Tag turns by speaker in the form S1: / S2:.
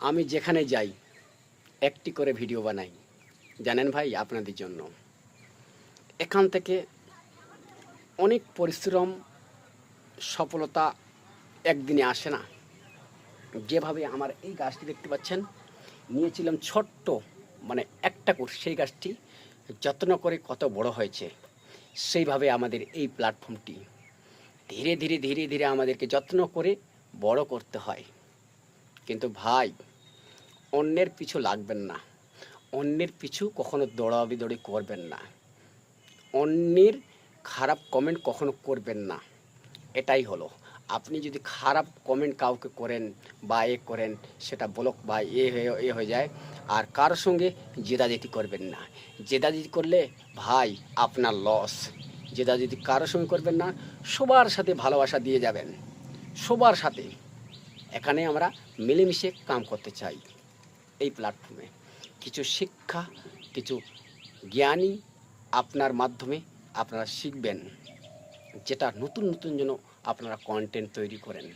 S1: আমি যেখানে যাই একটি করে ভিডিও বানাই, জানেন ভাই, আপনাদের জন্য। এখান থেকে অনেক পরিশ্রম, সফলতা একদিনে আসে না। যেভাবে আমার এই গাছটি দেখতে পাচ্ছেন, নিয়েছিলাম ছোট্ট, মানে একটা কোষ, সেই গাছটি যত্ন করে কত বড় হয়েছে। সেইভাবে আমাদের এই প্ল্যাটফর্মটি ধীরে ধীরে ধীরে ধীরে আমাদেরকে যত্ন করে বড় করতে হয়। কিন্তু ভাই, অন্যের পিছু লাগবেন না, অন্যের পিছু কখনো দৌড়াদৌড়ি করবেন না, অন্যের খারাপ কমেন্ট কখনো করবেন না। এটাই হলো, আপনি যদি খারাপ কমেন্ট কাউকে করেন বা করেন, সেটা ব্লক বা হয়ে যায়। আর কারোর সঙ্গে জেদাজেদি করবেন না। জেদাজেদি করলে ভাই আপনার লস। জেদাজেদি কারোর সঙ্গে করবেন না, সবার সাথে ভালোবাসা দিয়ে যাবেন, সবার সাথে। এখানে আমরা মিলেমিশে কাম করতে চাই। এই প্ল্যাটফর্মে কিছু শিক্ষা, কিছু জ্ঞানী আপনার মাধ্যমে আপনারা শিখবেন, যেটা নতুন নতুন যেন আপনারা কন্টেন্ট তৈরি করেন।